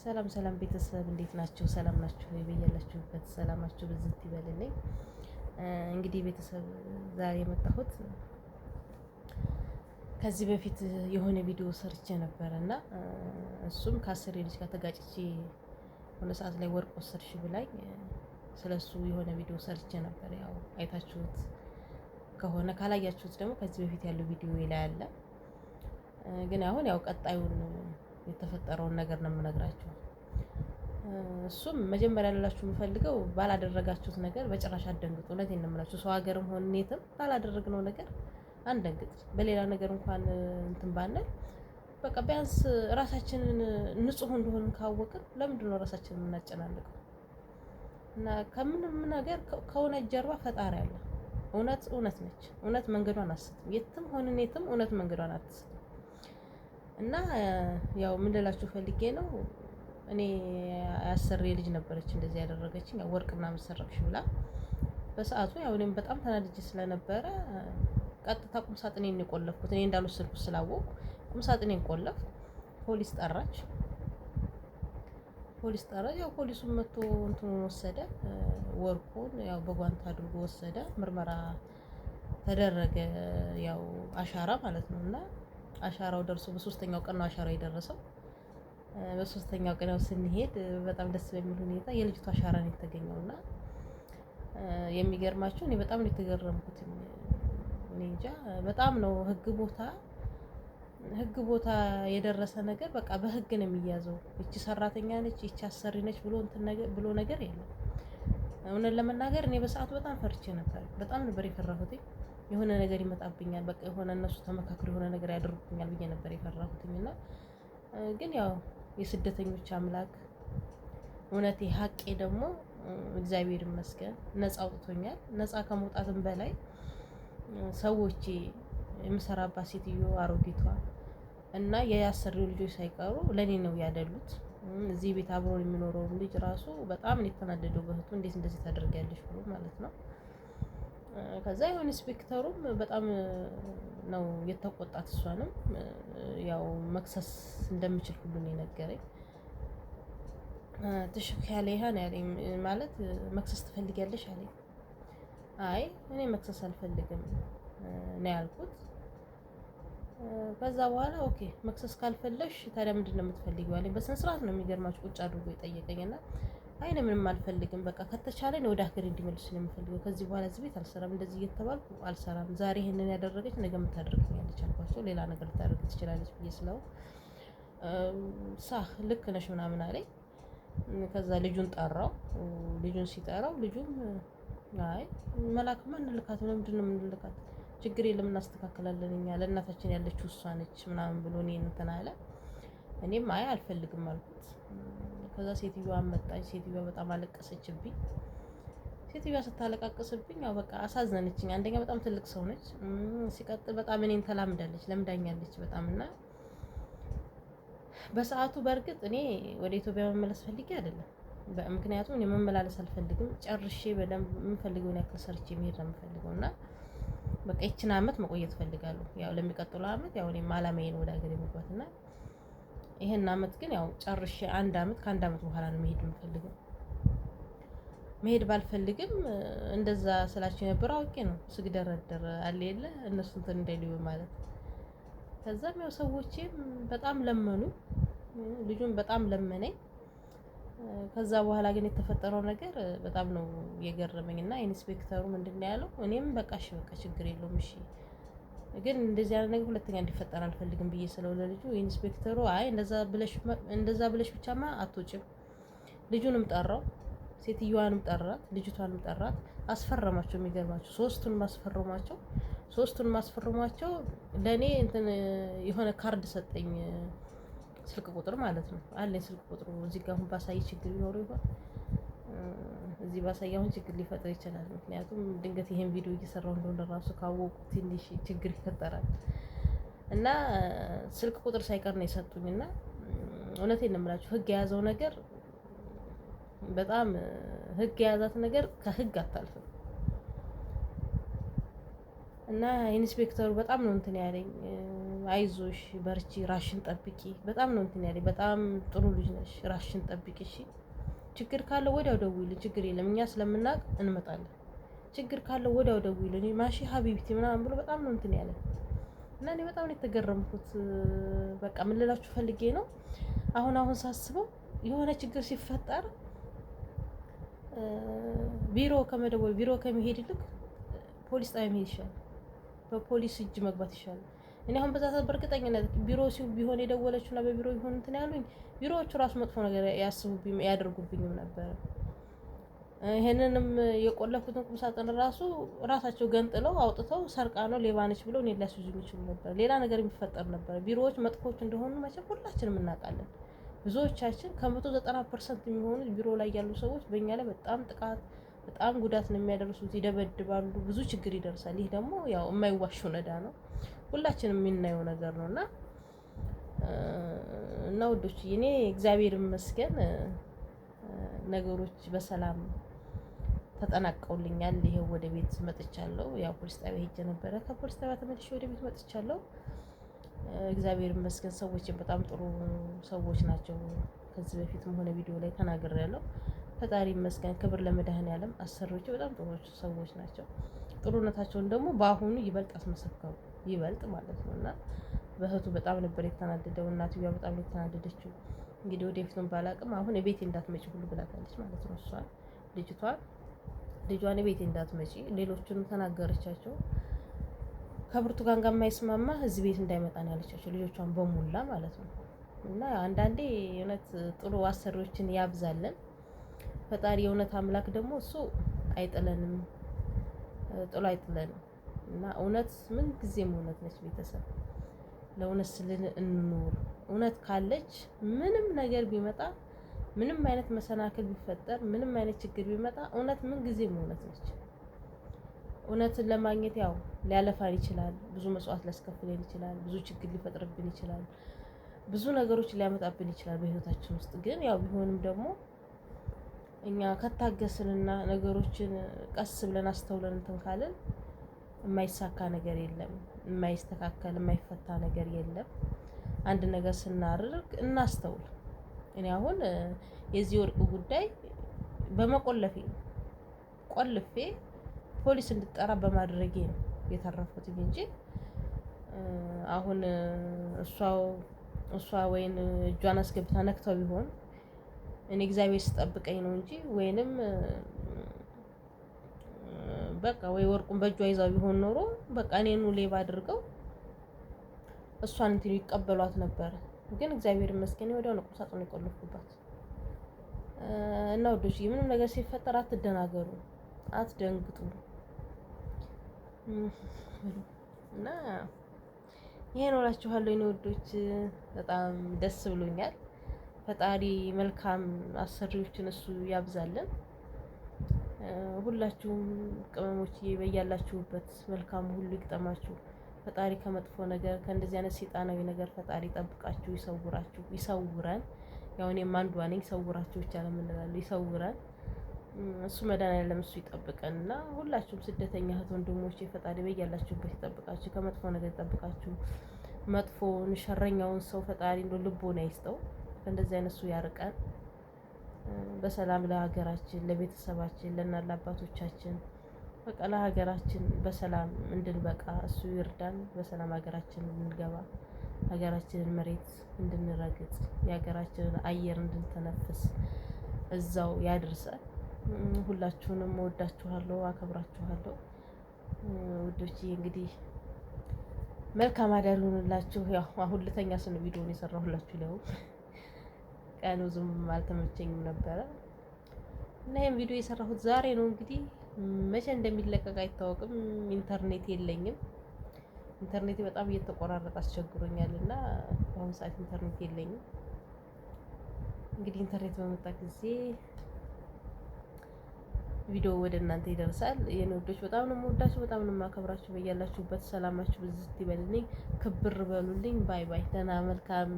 ሰላም ሰላም ቤተሰብ እንዴት ናችሁ? ሰላም ናችሁ ወይ? በያላችሁበት ሰላማችሁ ብዝት ይበልልኝ። እንግዲህ ቤተሰብ ዛሬ የመጣሁት ከዚህ በፊት የሆነ ቪዲዮ ሰርቼ ነበረ እና እሱም ከአስር ልጅ ጋር ተጋጭቼ የሆነ ሰዓት ላይ ወርቅ ወሰድሽ ብላኝ ስለሱ የሆነ ቪዲዮ ሰርቼ ነበር። ያው አይታችሁት ከሆነ ካላያችሁት ደግሞ ከዚህ በፊት ያለው ቪዲዮ ላይ አለ። ግን አሁን ያው ቀጣዩን የተፈጠረውን ነገር ነው የምነግራችሁ። እሱም መጀመሪያ ላላችሁ የምፈልገው ባላደረጋችሁት ነገር በጭራሽ አትደንግጡ። እውነቴን ነው የምላችሁ። ሰው ሀገርም ሆነ የትም ባላደረግነው ነገር አንደንግጥ። በሌላ ነገር እንኳን እንትን ባንል በቃ ቢያንስ ራሳችንን ንጹህ እንደሆን ካወቅን ለምንድን ነው ራሳችንን የምናጨናንቀው? እና ከምንም ነገር ከእውነት ጀርባ ፈጣሪ አለ። እውነት እውነት ነች። እውነት መንገዷን አትስትም። የትም ሆንን የትም እውነት መንገዷን አትስትም። እና ያው ምን ልላችሁ ፈልጌ ነው፣ እኔ ያሰሬ ልጅ ነበረች እንደዚህ ያደረገችኝ። ያው ወርቅ ምናምን ሰረቅሽ ብላ በሰዓቱ ያው እኔም በጣም ተናድጄ ስለነበረ ቀጥታ ቁም ሳጥኔን የቆለፍኩት። እኔ እንዳልወሰድኩት ስላወቅኩ ቁም ሳጥኔን ቆለፍኩ። ፖሊስ ጠራች። ያው ፖሊሱን መጥቶ እንትኑን ወሰደ፣ ወርቁን ያው በጓንት አድርጎ ወሰደ። ምርመራ ተደረገ፣ ያው አሻራ ማለት ነው። እና አሻራው ደርሶ በሶስተኛው ቀን ነው አሻራው የደረሰው። በሶስተኛው ቀን ያው ስንሄድ በጣም ደስ በሚል ሁኔታ የልጅቷ አሻራ ነው የተገኘው። እና የሚገርማችሁ እኔ በጣም ነው የተገረምኩት። እኔ እንጃ በጣም ነው ህግ ቦታ የደረሰ ነገር በቃ በህግ ነው የሚያዘው። እቺ ሰራተኛ ነች፣ እቺ አሰሪ ነች ብሎ ነገር የለም። እውነት ለመናገር እኔ በሰዓቱ በጣም ፈርቼ ነበር። በጣም ነበር የፈራሁት። የሆነ ነገር ይመጣብኛል፣ በቃ የሆነ እነሱ ተመካክሮ የሆነ ነገር ያደርጉኛል ብዬ ነበር የፈራሁትኝ። እና ግን ያው የስደተኞች አምላክ እውነቴ ሀቄ ደግሞ እግዚአብሔር ይመስገን ነፃ አውጥቶኛል። ነፃ ከመውጣትም በላይ ሰዎቼ የምሰራባት ሴትዮ አሮጊቷ እና የአሰሪው ልጆች ሳይቀሩ ለኔ ነው ያደሉት። እዚህ ቤት አብሮ የሚኖረው ልጅ ራሱ በጣም ነው የተናደደው በእህቱ፣ እንዴት እንደዚህ ታደርጊያለሽ ብሎ ማለት ነው። ከዛ የሆነ ኢንስፔክተሩም በጣም ነው የተቆጣት። እሷንም ያው መክሰስ እንደምችል ሁሉ ነው የነገረኝ። ትሽክ ያለ ይሄን ያለኝ ማለት መክሰስ ትፈልጊያለሽ አለኝ። አይ እኔ መክሰስ አልፈልግም ነው ያልኩት። ከዛ በኋላ ኦኬ መክሰስ ካልፈለሽ ታዲያ ምንድን ነው የምትፈልጊው አለኝ። በስነ ስርዓት ነው የሚገርማችሁ ቁጭ አድርጎ የጠየቀኝና አይ እኔ ምንም አልፈልግም፣ በቃ ከተቻለኝ ወደ ሀገር እንዲመልስ ነው የምፈልገው። ከዚህ በኋላ እዚህ ቤት አልሰራም፣ እንደዚህ እየተባልኩ አልሰራም። ዛሬ ይሄንን ያደረገች ነገ የምታደርገኛለች አልኳቸው። ሌላ ነገር ልታደርግ ትችላለች ብዬ ስለው ሳህ ልክ ነሽ ምናምን አለኝ። ከዛ ልጁን ጠራው። ልጁን ሲጠራው ልጁም አይ መላክማ እንልካት፣ ለምንድን ነው የምንልካት? ችግር የለም እናስተካክላለን፣ እኛ ለእናታችን ያለችው እሷ ነች ምናምን ብሎ እኔን እንትን አለ። እኔም አይ አልፈልግም አልኩት። ከዛ ሴትዮዋ መጣች። ሴትዮዋ በጣም አለቀሰችብኝ። ሴትዮዋ ስታለቃቀስብኝ ያው በቃ አሳዘነችኝ። አንደኛ በጣም ትልቅ ሰው ነች፣ ሲቀጥል በጣም እኔን ተላምዳለች፣ ለምዳኛለች በጣም። እና በሰዓቱ በእርግጥ እኔ ወደ ኢትዮጵያ መመለስ ፈልጌ አይደለም። ምክንያቱም እኔ መመላለስ አልፈልግም። ጨርሼ በደንብ የምፈልገውን ያክል ሰርቼ መሄድ ነው የምፈልገው። እና በቃ ይችን አመት መቆየት ፈልጋለሁ። ያው ለሚቀጥለው አመት ያው እኔም አላማዬ ነው ወደ ሀገር የመግባት። እና ይሄን አመት ግን ያው ጨርሼ ከአንድ አመት በኋላ ነው መሄድ የምፈልገው። መሄድ ባልፈልግም እንደዛ ስላቸው የነበረው አውቄ ነው ስግደረደር አለ የለ እነሱ እንትን እንደሊው ማለት። ከዛም ያው ሰዎቼም በጣም ለመኑ፣ ልጁን በጣም ለመነኝ። ከዛ በኋላ ግን የተፈጠረው ነገር በጣም ነው የገረመኝ። እና ኢንስፔክተሩ ምንድነው ያለው? እኔም በቃ እሺ በቃ ችግር የለውም እሺ፣ ግን እንደዚህ አይነት ነገር ሁለተኛ እንዲፈጠር አልፈልግም ብዬ ስለው ለልጁ ኢንስፔክተሩ አይ እንደዛ ብለሽ ብቻማ አትወጪም። ልጁንም ጠራው፣ ሴትዮዋንም ጠራት፣ ልጅቷንም ጠራት፣ አስፈረማቸው። የሚገርማቸው ሶስቱንም አስፈረሟቸው። ለኔ እንትን የሆነ ካርድ ሰጠኝ፣ ስልክ ቁጥር ማለት ነው አለኝ። ስልክ ቁጥሩ እዚህ ጋር አሁን ባሳይ ችግር ይኖረው ይሆን? እዚህ ባሳይ አሁን ችግር ሊፈጥር ይችላል። ምክንያቱም ድንገት ይሄን ቪዲዮ እየሰራሁ እንደሆነ ራሱ ካወቁ ትንሽ ችግር ይፈጠራል። እና ስልክ ቁጥር ሳይቀር ነው የሰጡኝ። እና እውነቴን ነው የምላችሁ ህግ የያዘው ነገር በጣም ህግ የያዛት ነገር ከህግ አታልፍም። እና ኢንስፔክተሩ በጣም ነው እንትን ያለኝ። አይዞሽ በርቺ፣ ራሽን ጠብቂ። በጣም ነው እንትን ያለኝ። በጣም ጥሩ ልጅ ነሽ፣ ራሽን ጠብቂ እሺ። ችግር ካለው ወዲያው ደውይልን፣ ችግር የለም እኛ ስለምናውቅ እንመጣለን። ችግር ካለው ወዲያው ደውይልን፣ ማሺ ሀቢብቲ ምናምን ብሎ በጣም ነው እንትን ያለኝ እና እኔ በጣም ነው የተገረምኩት። በቃ ምን ልላችሁ ፈልጌ ነው፣ አሁን ሳስበው የሆነ ችግር ሲፈጠር ቢሮ ከመደወል ቢሮ ከመሄድ ይልቅ ፖሊስ ጣቢያ መሄድ ይሻላል። በፖሊስ እጅ መግባት ይሻላል። እኔ አሁን በዛ ሰዓት በእርግጠኝነት ቢሮ ቢሆን የደወለችውና በቢሮ ቢሆን እንትን ያሉኝ ቢሮዎቹ ራሱ መጥፎ ነገር ያስቡብኝ ያደርጉብኝም ነበር። ይሄንንም የቆለፉትን ቁም ሳጥን ራሳቸው ገንጥለው አውጥተው ሰርቃ ነው ሌባ ነች ብለው እኔን ሊያስይዙኝ ይችሉ ነበር። ሌላ ነገር የሚፈጠር ነበር። ቢሮዎች መጥፎች እንደሆኑ መቼም ሁላችንም እናውቃለን። ብዙዎቻችን ከ190% የሚሆኑት ቢሮ ላይ ያሉ ሰዎች በእኛ ላይ በጣም ጥቃት፣ በጣም ጉዳት ነው የሚያደርሱት። ይደበድባሉ፣ ብዙ ችግር ይደርሳል። ይህ ደግሞ ያው የማይዋሸው ነዳ ነው፣ ሁላችንም የምናየው ነገር ነው እና ውዶች እኔ እግዚአብሔር ይመስገን ነገሮች በሰላም ተጠናቀውልኛል። ይሄው ወደ ቤት መጥቻለሁ። ያው ፖሊስ ጣቢያ ሄጄ ነበረ። ከፖሊስ ጣቢያ ተመልሼ ወደ ቤት መጥቻለሁ። እግዚአብሔር ይመስገን። ሰዎችን በጣም ጥሩ ሰዎች ናቸው። ከዚህ በፊትም ሆነ ቪዲዮ ላይ ተናግሬያለሁ። ፈጣሪ ይመስገን። ክብር ለመድኃኔዓለም። አሰሪዎች በጣም ጥሩ ሰዎች ናቸው። ጥሩነታቸውን ደግሞ በአሁኑ ይበልጥ አስመሰከሩ። ይበልጥ ማለት ነው እና በእህቱ በጣም ነበር የተናደደው። እናትዬዋ በጣም ነው የተናደደችው። እንግዲህ ወደፊቱን ባላቅም አሁን ቤቴ እንዳትመጪ ሁሉ ብላታለች ማለት ነው። እሷ ልጇን ቤቴ እንዳትመጪ፣ ሌሎቹንም ተናገረቻቸው። ከብርቱካን ጋር የማይስማማ እዚህ ቤት እንዳይመጣ ነው ያለቻቸው፣ ልጆቿን በሙላ ማለት ነው። እና አንዳንዴ እውነት ጥሩ አሰሪዎችን ያብዛለን ፈጣሪ። የእውነት አምላክ ደግሞ እሱ አይጥለንም፣ ጥሎ አይጥለንም። እና እውነት ምን ጊዜም እውነት ነች። ቤተሰብ ለእውነት ስልን እንኑር። እውነት ካለች ምንም ነገር ቢመጣ፣ ምንም አይነት መሰናክል ቢፈጠር፣ ምንም አይነት ችግር ቢመጣ እውነት ምን ጊዜም እውነት ነች። እውነትን ለማግኘት ያው ሊያለፋን ይችላል፣ ብዙ መስዋዕት ሊያስከፍለን ይችላል፣ ብዙ ችግር ሊፈጥርብን ይችላል፣ ብዙ ነገሮች ሊያመጣብን ይችላል በህይወታችን ውስጥ። ግን ያው ቢሆንም ደግሞ እኛ ከታገስንና ነገሮችን ቀስ ብለን አስተውለን እንትን ካልን የማይሳካ ነገር የለም፣ የማይስተካከል የማይፈታ ነገር የለም። አንድ ነገር ስናደርግ እናስተውል። እኔ አሁን የዚህ ወርቅ ጉዳይ በመቆለፌ ቆልፌ ፖሊስ እንድጠራ በማድረጌ ነው የተረፉት እንጂ አሁን እሷ ወይን እጇን አስገብታ ነክተው ቢሆን እኔ እግዚአብሔር ስጠብቀኝ ነው እንጂ ወይንም በቃ ወይ ወርቁን በእጇ ይዛው ቢሆን ኖሮ በቃ እኔኑ ሌባ አድርገው እሷን እንትን ይቀበሏት ነበር። ግን እግዚአብሔር ይመስገን ወዲያው ነው ቁም ሳጥኑን የቆለፍኩባት። እና ወዶች ምንም ነገር ሲፈጠር አትደናገሩ፣ አትደንግጡ። እና ይሄ ነው እላችኋለሁ የኔ ወዶች። በጣም ደስ ብሎኛል። ፈጣሪ መልካም አሰሪዎችን እሱ ያብዛልን። ሁላችሁም ቅመሞች በያላችሁበት መልካም ሁሉ ይግጠማችሁ። ፈጣሪ ከመጥፎ ነገር ከእንደዚህ አይነት ሰይጣናዊ ነገር ፈጣሪ ይጠብቃችሁ፣ ይሰውራችሁ፣ ይሰውረን። ያው እኔም አንዷ ነኝ። ይሰውራችሁ ብቻ ነው የምንለው፣ ይሰውረን እሱ መድኃኒዓለም እሱ ይጠብቀን። እና ሁላችሁም ስደተኛ እህት ወንድሞቼ ፈጣሪ በያላችሁበት ይጠብቃችሁ፣ ከመጥፎ ነገር ይጠብቃችሁ። መጥፎውን ሸረኛውን ሰው ፈጣሪ እንደው ልቦና ይስጠው፣ ከእንደዚህ አይነት እሱ ያርቀን። በሰላም ለሀገራችን፣ ለቤተሰባችን፣ ለእናት ለአባቶቻችን በቃ ለሀገራችን በሰላም እንድንበቃ እሱ ይርዳን። በሰላም ሀገራችን እንድንገባ፣ ሀገራችንን መሬት እንድንረግጥ፣ የሀገራችንን አየር እንድንተነፍስ እዛው ያድርሰን። ሁላችሁንም እወዳችኋለሁ፣ አከብራችኋለሁ ውዶቼ። እንግዲህ መልካም አዳር ይሁንላችሁ። ያው አሁን ልተኛ ስን ቪዲዮውን የሰራሁላችሁ ነው። ቀኑ ዝም አልተመቸኝም ነበረ እና ይሄን ቪዲዮ የሰራሁት ዛሬ ነው። እንግዲህ መቼ እንደሚለቀቅ አይታወቅም። ኢንተርኔት የለኝም። ኢንተርኔት በጣም እየተቆራረጠ አስቸግሮኛል እና በአሁኑ ሰዓት ኢንተርኔት የለኝም። እንግዲህ ኢንተርኔት በመጣ ጊዜ ቪዲዮ ወደ እናንተ ይደርሳል። የኔ ወዶች በጣም ነው የምወዳችሁ፣ በጣም ነው የማከብራችሁ። በያላችሁበት ሰላማችሁ ብዝት ይበልልኝ፣ ክብር በሉልኝ። ባይ ባይ። ደህና መልካም